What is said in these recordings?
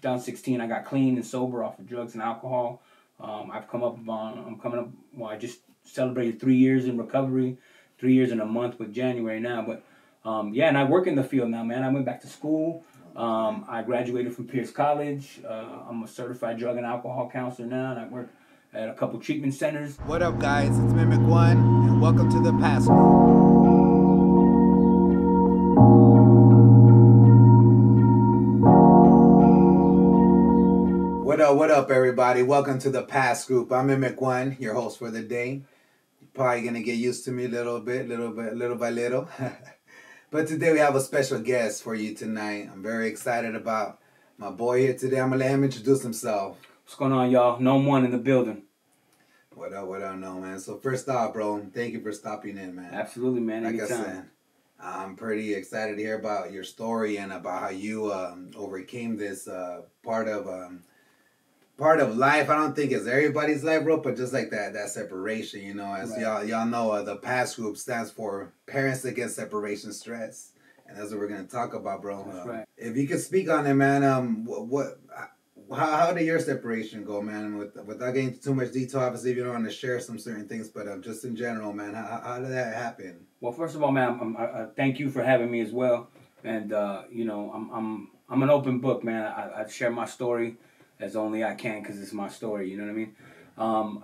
2016, I got clean and sober off of drugs and alcohol. I'm coming up, well, I just celebrated 3 years in recovery, 3 years in a month with January now. But yeah, and I work in the field now, man. I went back to school. I graduated from Pierce College. I'm a certified drug and alcohol counselor now, and I work at a couple treatment centers. What up, guys? It's Mimek One, and welcome to the Past Group. What up, everybody? Welcome to the Past Group. I'm Mimek One, your host for the day. You're probably gonna get used to me little by little. But today we have a special guest for you tonight. I'm very excited about my boy here today. I'm gonna let him introduce himself. What's going on, y'all? Nome One in the building. What up, no, man? So first off, bro, thank you for stopping in, man. Absolutely, man. Like Anytime. I said, I'm pretty excited to hear about your story and about how you overcame this part of life. I don't think it's everybody's life, bro, but just like that separation, you know. As right. y'all know, the Past Group stands for Parents Against Separation Stress, and that's what we're gonna talk about, bro. That's right. If you could speak on it, man, how did your separation go, man? Without getting into too much detail, obviously, if you don't want to share some certain things, but just in general, man, how did that happen? Well, first of all, man, I thank you for having me as well, and you know, I'm an open book, man. I share my story as only I can because it's my story. You know what I mean?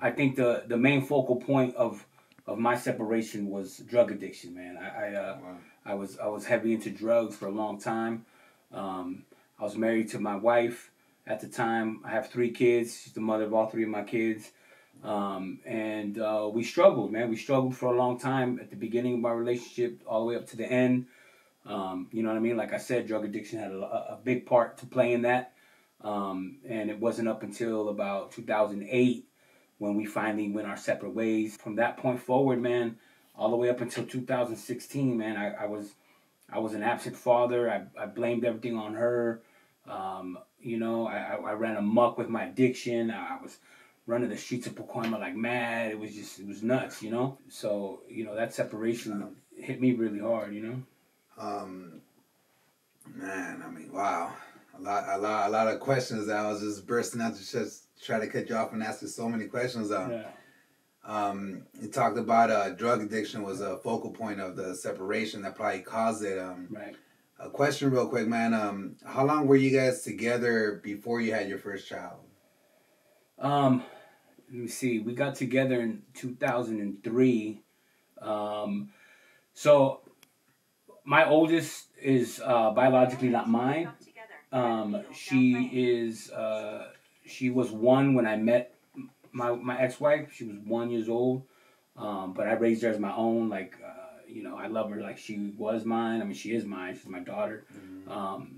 I think the main focal point of my separation was drug addiction, man. I was heavy into drugs for a long time. I was married to my wife at the time. I have 3 kids. She's the mother of all 3 of my kids. And we struggled, man. We struggled for a long time at the beginning of our relationship all the way up to the end. You know what I mean? Like I said, drug addiction had a big part to play in that. And it wasn't up until about 2008 when we finally went our separate ways. From that point forward, man, all the way up until 2016, man, I was an absent father. I blamed everything on her. You know, I ran amok with my addiction. I was running the streets of Pacoima like mad. It was nuts, you know? So, you know, that separation hit me really hard, you know? Man, I mean, wow. A lot of questions that I was just bursting out to just try to cut you off and ask you so many questions. Yeah. You talked about drug addiction was a focal point of the separation that probably caused it. Right. A question real quick, man. How long were you guys together before you had your first child? Let me see. We got together in 2003. So my oldest is biologically not mine. She was 1 when I met my ex-wife. She was 1 year old. But I raised her as my own. Like, you know, I love her like she was mine. I mean, she is mine. She's my daughter. Mm-hmm.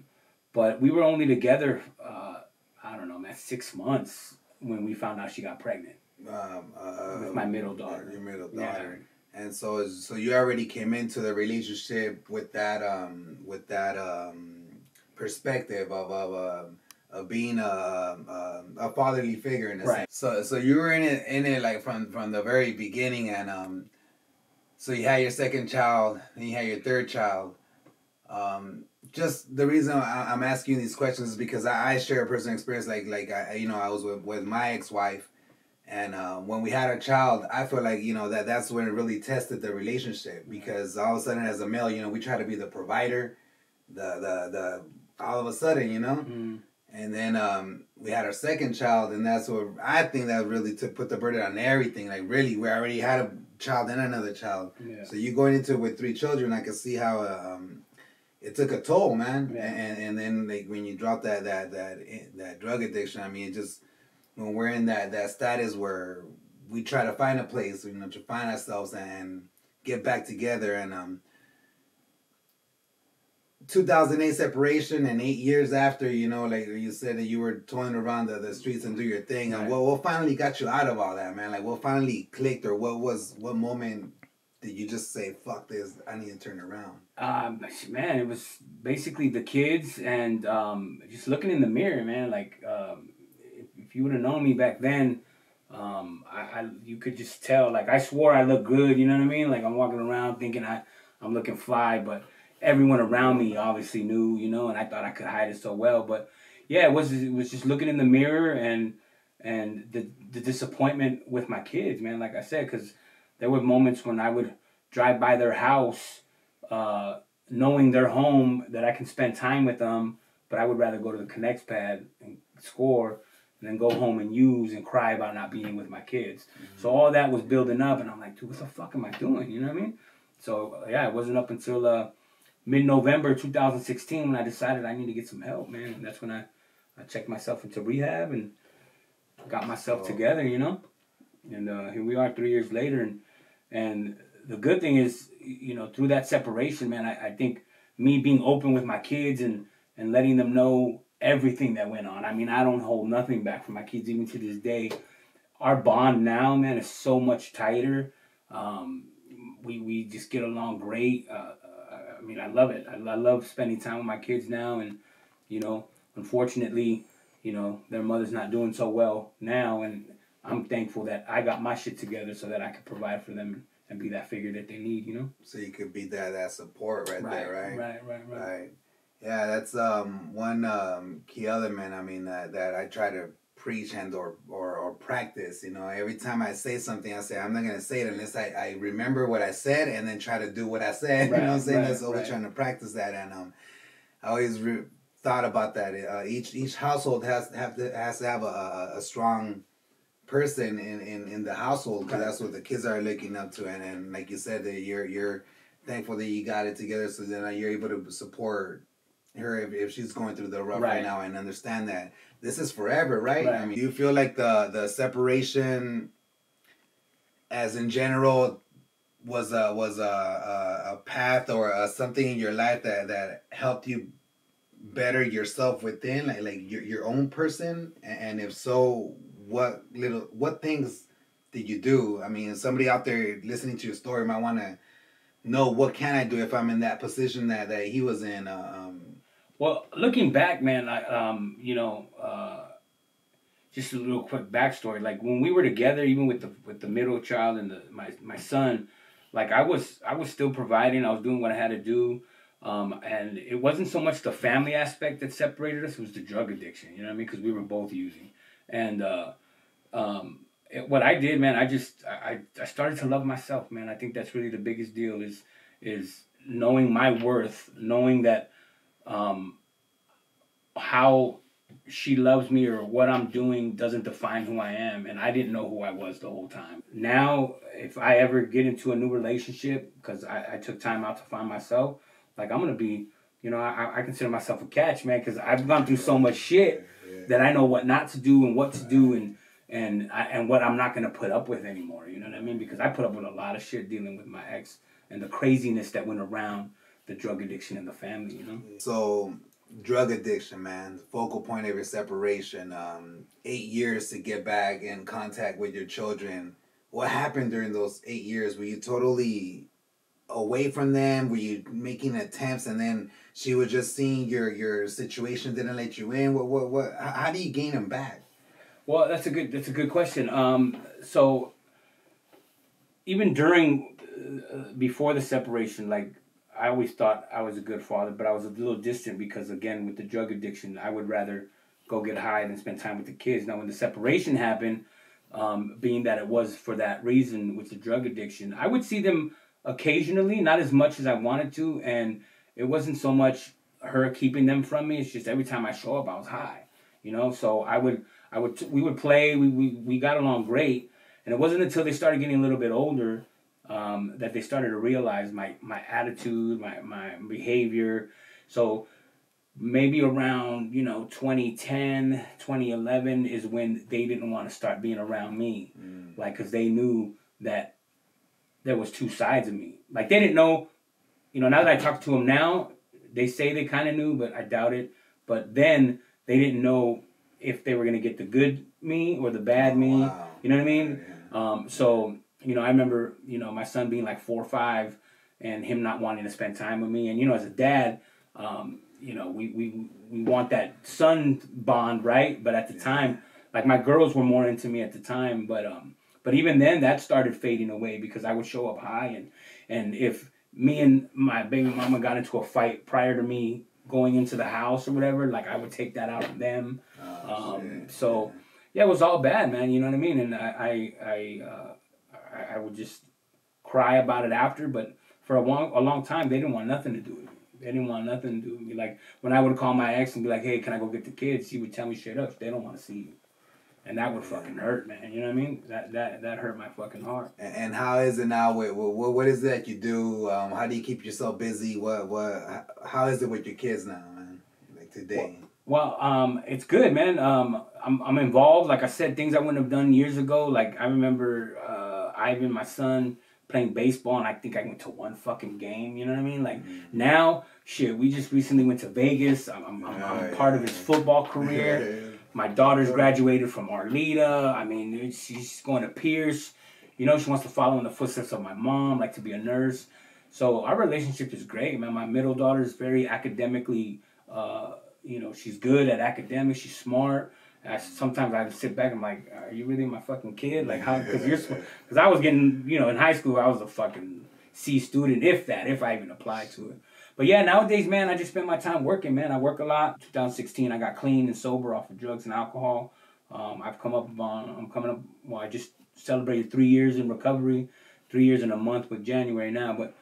But we were only together, I don't know, man, 6 months when we found out she got pregnant with my middle daughter. Your middle daughter. Yeah. And so you already came into the relationship with that perspective of being a fatherly figure in a sense. So you were in it like from the very beginning, and so you had your second child, and you had your third child. Just the reason I'm asking you these questions is because I share a personal experience. Like I was with my ex-wife, and when we had our child, I feel like that's when it really tested the relationship, because all of a sudden as a male, we try to be the provider, the all of a sudden, Mm-hmm. And then we had our second child, and that's what I think that really put the burden on everything. Like, really, we already had a child and another child. Yeah. So you going into it with 3 children, I can see how it took a toll, man. Yeah. And then like when you drop that drug addiction, I mean, it just, when we're in that status where we try to find a place, to find ourselves and get back together, and 2008 separation, and 8 years after, like you said that you were toiling around the streets and do your thing. Right. And what finally got you out of all that, man? Like, what finally clicked, or what moment did you just say, fuck this, I need to turn around? Man, it was basically the kids and just looking in the mirror, man. Like, if you would have known me back then, you could just tell. Like, I swore I looked good, you know what I mean? Like, I'm walking around thinking I'm looking fly, but everyone around me obviously knew, and I thought I could hide it so well. But yeah, it was just looking in the mirror and the disappointment with my kids, man. Like I said, because there were moments when I would drive by their house, knowing they're home, that I can spend time with them, but I would rather go to the Connects pad and score and then go home and use and cry about not being with my kids. So all that was building up, and I'm like, dude, what the fuck am I doing? You know what I mean? So yeah, it wasn't up until mid-November 2016 when I decided I need to get some help, man. And that's when I checked myself into rehab and got myself together, you know. And here we are 3 years later, and the good thing is, you know, through that separation, man, I think me being open with my kids and letting them know everything that went on. I mean, I don't hold nothing back from my kids, even to this day. Our bond now, man, is so much tighter. We just get along great. I mean, I love it. I love spending time with my kids now, and you know, unfortunately, you know, their mother's not doing so well now, and I'm thankful that I got my shit together so that I could provide for them and be that figure that they need, you know. So you could be that support right there, right? Right. Yeah, that's one key element. I mean that I try to preach and or practice. You know, every time I say something, I say I'm not gonna say it unless I remember what I said and then try to do what I said. You know what I'm saying? That's always trying to practice that, and I always thought about that. Each household has to have a strong person in the household, because that's what the kids are looking up to, and like you said, that you're thankful that you got it together, so then you're able to support her if she's going through the rough right now, and understand that this is forever, right? I mean, do you feel like the separation, as in general, was a path or something in your life that helped you better yourself within, like your own person? And if so, what things did you do? I mean, somebody out there listening to your story might want to know, what can I do if I'm in that position that he was in? Well, looking back, man, you know, just a little quick backstory. Like when we were together, even with the middle child and my son, like I was still providing. I was doing what I had to do. And it wasn't so much the family aspect that separated us; it was the drug addiction. You know what I mean? Because we were both using. And what I did, man, I started to love myself, man. I think that's really the biggest deal, is knowing my worth, knowing that how she loves me or what I'm doing doesn't define who I am, and I didn't know who I was the whole time. Now, if I ever get into a new relationship, because I took time out to find myself, like I'm gonna be, you know, I consider myself a catch, man, because I've gone through so much shit that I know what not to do and what to do, and what I'm not gonna put up with anymore. You know what I mean? Because I put up with a lot of shit dealing with my ex and the craziness that went around the drug addiction in the family. You know. So, drug addiction, man, the focal point of your separation. 8 years to get back in contact with your children. What happened during those 8 years? Were you totally away from them? Were you making attempts, and then she was just seeing your situation, didn't let you in? What? How do you gain them back? Well, that's a good question. So even during before the separation, like I always thought I was a good father, but I was a little distant because, again, with the drug addiction, I would rather go get high than spend time with the kids. Now, when the separation happened, being that it was for that reason with the drug addiction, I would see them occasionally, not as much as I wanted to, and it wasn't so much her keeping them from me. It's just every time I show up, I was high, you know. So we would play. We got along great, and it wasn't until they started getting a little bit older that they started to realize my attitude, my behavior. So maybe around, you know, 2010, 2011 is when they didn't want to start being around me, like, because they knew that there was two sides of me. Like, they didn't know, you know, now that I talk to them now, they say they kind of knew, but I doubt it. But then they didn't know if they were going to get the good me or the bad me. Wow. You know what I mean? So, you know, I remember, you know, my son being like 4 or 5 and him not wanting to spend time with me. And, you know, as a dad, you know, we want that son bond, right? But at the time, like, my girls were more into me at the time, but even then, that started fading away because I would show up high, and if me and my baby mama got into a fight prior to me going into the house or whatever, like I would take that out on them. So yeah, it was all bad, man. You know what I mean? And I would just cry about it after, but for a long time, they didn't want nothing to do with me. They didn't want nothing to do with me. Like, when I would call my ex and be like, hey, can I go get the kids? She would tell me straight up, they don't want to see you. And that would fucking hurt, man. You know what I mean? That hurt my fucking heart. And how is it now? What is it that you do? How do you keep yourself busy? How is it with your kids now, man? Like today? Well, it's good, man. I'm involved. Like I said, things I wouldn't have done years ago. Like, I remember Ivan, my son, playing baseball, and I think I went to one fucking game. You know what I mean? Like, now, shit, we just recently went to Vegas. I'm part of his football career. My daughter's graduated from Arleta. I mean, she's going to Pierce. You know, she wants to follow in the footsteps of my mom, like to be a nurse. So our relationship is great, man. My middle daughter is very academically, you know, she's good at academics. She's smart. Sometimes I sit back and I'm like, are you really my fucking kid? Like, how? Because I was getting, you know, in high school, I was a fucking C student, if I even applied to it. But yeah, nowadays, man, I just spend my time working, man. I work a lot. 2016, I got clean and sober off of drugs and alcohol. I'm coming up, well, I just celebrated 3 years in recovery, 3 years in a month with January now. But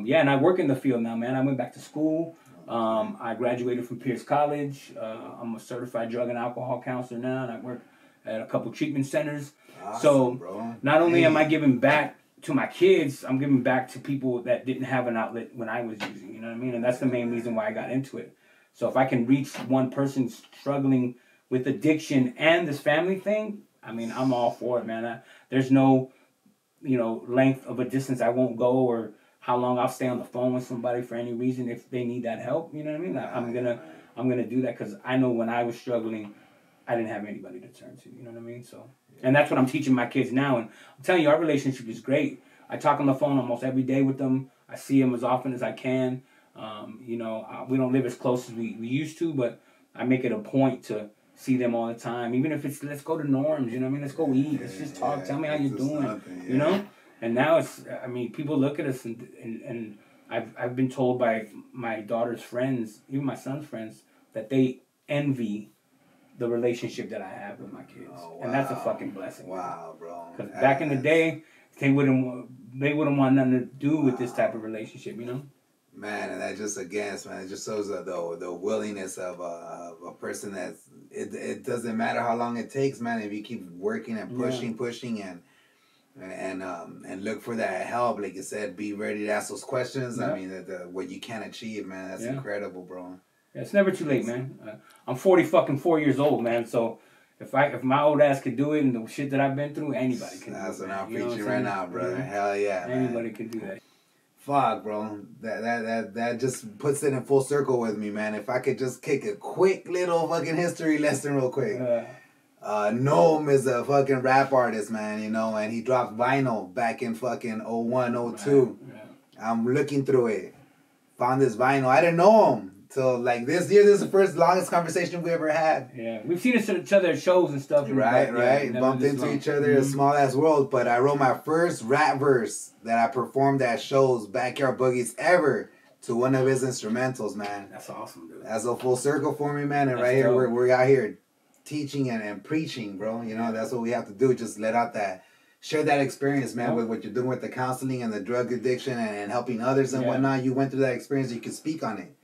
yeah, and I work in the field now, man. I went back to school. I graduated from Pierce College. I'm a certified drug and alcohol counselor now, and I work at a couple treatment centers. Awesome, so bro. Not only am I giving back to my kids, I'm giving back to people that didn't have an outlet when I was using, you know what I mean? And that's the main reason why I got into it. So if I can reach one person struggling with addiction and this family thing, I mean, I'm all for it, man. There's no, you know, length of a distance I won't go, or how long I'll stay on the phone with somebody for any reason if they need that help, you know what I mean? I'm gonna do that, because I know when I was struggling, I didn't have anybody to turn to, you know what I mean? So, and that's what I'm teaching my kids now. And I'm telling you, our relationship is great. I talk on the phone almost every day with them. I see them as often as I can. You know, we don't live as close as we used to, but I make it a point to see them all the time. Even if it's, let's go to Norm's, you know what I mean? Let's go eat. Let's just talk. Tell me how you're doing, you know? And now it's, I mean, people look at us and I've been told by my daughter's friends, even my son's friends, that they envy the relationship that I have with my kids. Oh, wow. And that's a fucking blessing. Wow, bro. Because back in the day, they wouldn't want nothing to do with this type of relationship, you know? Man, and that just, again, man, it just shows the willingness of a person that's, it doesn't matter how long it takes, man, if you keep working and pushing and look for that help, like you said, be ready to ask those questions. I mean, what you can achieve, man, that's incredible, bro. Yeah, it's never too late, man. I'm 4 years old, man, so if my old ass could do it and the shit that I've been through, anybody can do it. That's what I'm preaching right now, brother. Yeah. Hell yeah, anybody can do that. Fuck, bro. That just puts it in full circle with me, man. If I could just kick a quick little fucking history lesson real quick. Nome is a fucking rap artist, man, you know, and he dropped vinyl back in fucking 01, 02. Right. I'm looking through it. Found this vinyl. I didn't know him till like this year. This is the first longest conversation we ever had. Yeah, we've seen each other at shows and stuff. Right. Bumped into each other, a small ass world. But I wrote my first rap verse that I performed at shows, Backyard Boogies ever, to one of his instrumentals, man. That's awesome, dude. That's a full circle for me, man. And that's right here, we're out here teaching and preaching, bro. You know, that's what we have to do. Just let out that, share that experience, man, with what you're doing with the counseling and the drug addiction and helping others and whatnot. You went through that experience. You can speak on it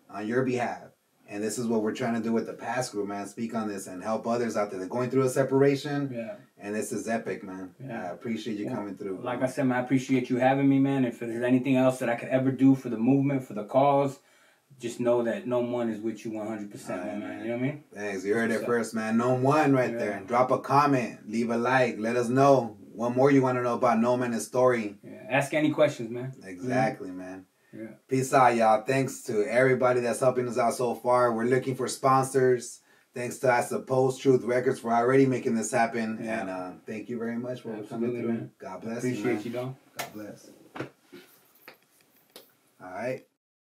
on your behalf. And this is what we're trying to do with the Pass Group, man. Speak on this and help others out there. They're going through a separation. Yeah. And this is epic, man. I appreciate you coming through. Like I said, man, I appreciate you having me, man. If there's anything else that I could ever do for the movement, for the cause, just know that Nome One is with you 100%, man. You know what I mean? Thanks. You heard it first, man. Nome One right there. Drop a comment. Leave a like. Let us know what more you want to know about Nome and his story. Yeah. Ask any questions, man. Exactly, man. Yeah. Peace out, y'all. Thanks to everybody that's helping us out so far. We're looking for sponsors. Thanks to, I suppose, Truth Records for already making this happen. Yeah. And thank you very much for coming through. Man. God bless you, man. Appreciate you, though. God bless. All right.